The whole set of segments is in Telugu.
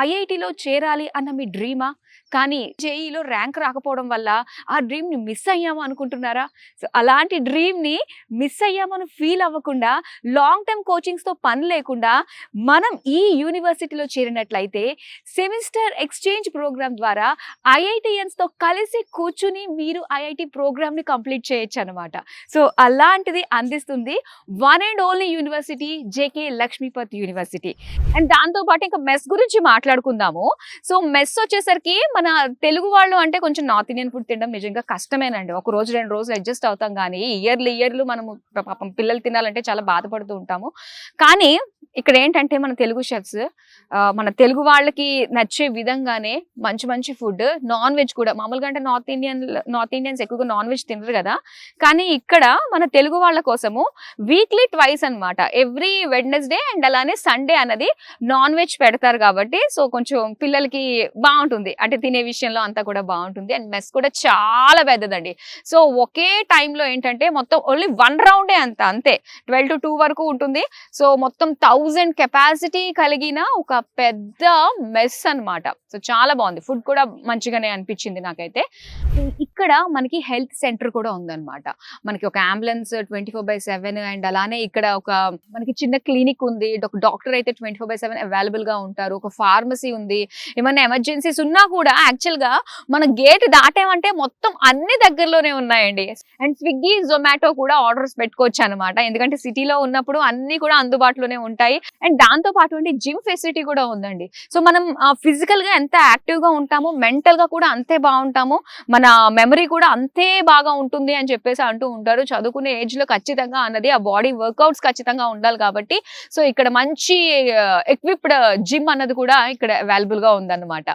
ఐఐటీలో చేరాలి అన్న మీ డ్రీమా? కానీ జేఈలో ర్యాంక్ రాకపోవడం వల్ల ఆ డ్రీమ్‌ని మిస్ అయ్యాము అనుకుంటున్నారా? సో, అలాంటి డ్రీమ్‌ని మిస్ అయ్యామని ఫీల్ అవ్వకుండా లాంగ్ టర్మ్ కోచింగ్స్‌తో పని లేకుండా మనం ఈ యూనివర్సిటీలో చేరినట్లయితే సెమిస్టర్ ఎక్స్‌చేంజ్ ప్రోగ్రామ్ ద్వారా ఐఐటీయన్స్‌తో కలిసి కూర్చుని మీరు ఐఐటీ ప్రోగ్రామ్‌ని కంప్లీట్ చేయొచ్చనమాట. సో, అలాంటిది అందిస్తుంది one and only university JK Lakshmipati university. And దాంతో పాటు ఇంకా మెస్ గురించి మాట్లాడుకుందాము. సో, మెస్ వచ్చేసరికి మన తెలుగు వాళ్ళు అంటే కొంచెం నార్త్ ఇండియన్ ఫుడ్ తినడం నిజంగా కష్టమేనండి. ఒక రోజు 2 రోజులు అడ్జస్ట్ అవుతాం గానీ ఇయర్‌లు మనము పాపం పిల్లలు తినాలంటే చాలా బాధపడుతూ ఉంటాము. కానీ ఇక్కడ ఏంటంటే మన తెలుగు షెఫ్స్ మన తెలుగు వాళ్ళకి నచ్చే విధంగానే మంచి ఫుడ్, నాన్ వెజ్ కూడా మామూలుగా అంటే నార్త్ ఇండియన్స్ ఎక్కువగా నాన్ వెజ్ తినరు కదా. కానీ ఇక్కడ మన తెలుగు వాళ్ళ కోసము వీక్లీ ట్వైస్ అన్నమాట. ఎవ్రీ వెడ్నెస్డే అండ్ అలానే సండే అన్నది నాన్ వెజ్ పెడతారు కాబట్టి సో కొంచెం పిల్లలకి బాగుంటుంది. అంటే తినే విషయంలో అంతా కూడా బాగుంటుంది. అండ్ మెస్ కూడా చాలా పెద్దదండి. సో ఒకే టైంలో ఏంటంటే మొత్తం ఓన్లీ 1 రౌండే అంతే 12 to 2 వరకు ఉంటుంది. సో మొత్తం 1000 కెపాసిటీ కలిగిన ఒక పెద్ద మెస్ అన్నమాట. సో చాలా బాగుంది. ఫుడ్ కూడా మంచిగానే అనిపించింది నాకైతే. ఇక్కడ మనకి హెల్త్ సెంటర్ కూడా ఉందన్నమాట. మనకి ఒక అంబులెన్స్ 24/7 అండ్ అలానే ఇక్కడ ఒక మనకి చిన్న క్లినిక్ ఉంది. ఒక డాక్టర్ అయితే 24/7 అవైలబుల్ గా ఉంటారు. ఒక ఫార్మసీ ఉంది. ఏమైనా ఎమర్జెన్సీస్ ఉన్నా కూడా యాక్చువల్ గా మన గేట్ దాటామంటే మొత్తం అన్ని దగ్గరలోనే ఉన్నాయండి. అండ్ స్విగ్గీ, జొమాటో కూడా ఆర్డర్స్ పెట్టుకోవచ్చు అనమాట. ఎందుకంటే సిటీలో ఉన్నప్పుడు అన్ని కూడా అందుబాటులోనే ఉంటాయి. అండ్ దాంతో పాటు జిమ్ ఫెసిలిటీ కూడా ఉందండి. సో మనం ఫిజికల్ గా ఎంత యాక్టివ్ గా ఉంటామో మెంటల్ గా కూడా అంతే బాగుంటాము. మన మెమరీ కూడా అంతే బాగా ఉంటుంది అని చెప్పేసి అంటూ ఉంటారు. చదువుకునే ఏజ్ లో ఖచ్చితంగా అన్నది ఆ బాడీ వర్కౌట్స్ ఖచ్చితంగా ఉండాలి కాబట్టి సో ఇక్కడ మంచి ఎక్విప్డ్ జిమ్ అన్నది కూడా ఇక్కడ అవైలబుల్ గా ఉందన్నమాట.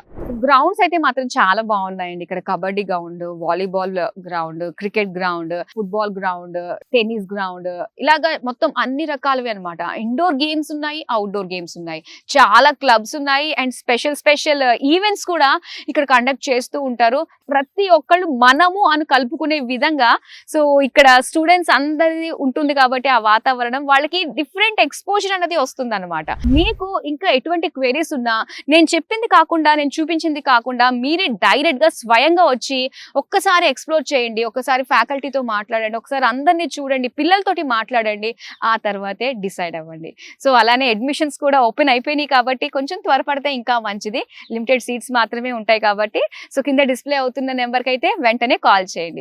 గ్రౌండ్స్ అయితే మాత్రం చాలా బాగున్నాయండి. ఇక్కడ kabaddi ground, volleyball ground, cricket ground, football ground, tennis ground, ఇలాగా మొత్తం అన్ని రకాలవి అనమాట. ఇండోర్ గేమ్స్ ఉన్నాయి, అవుట్డోర్ గేమ్స్ ఉన్నాయి, చాలా క్లబ్స్ ఉన్నాయి అండ్ స్పెషల్ ఈవెంట్స్ కూడా ఇక్కడ కండక్ట్ చేస్తూ ఉంటారు. ప్రతి ఒక్కళ్ళు మనము అని కలుపుకునే విధంగా సో ఇక్కడ స్టూడెంట్స్ అందరిది ఉంటుంది కాబట్టి ఆ వాతావరణం వాళ్ళకి డిఫరెంట్ ఎక్స్పోజర్ అనేది వస్తుంది అనమాట. మీకు ఇంకా ఎటువంటి క్వెరీస్ ఉన్నా నేను చెప్పింది కాకుండా నేను చూపించింది కాకుండా మీరే డైరెక్ట్ గా స్వయంగా వచ్చి ఒక్కసారి ఎక్స్ప్లోర్ చేయండి, ఒక్కసారి ఫ్యాకల్టీతో మాట్లాడండి, ఒకసారి అందరినీ చూడండి, పిల్లలతోటి మాట్లాడండి, ఆ తర్వాతే డిసైడ్ అవ్వండి. సో అలానే అడ్మిషన్స్ కూడా ఓపెన్ అయిపోయినాయి కాబట్టి కొంచెం త్వరపడితే ఇంకా మంచిది. లిమిటెడ్ సీట్స్ మాత్రమే ఉంటాయి కాబట్టి సో కింద డిస్ప్లే అవుతున్న నెంబర్కి అయితే వెంటనే కాల్ చేయండి.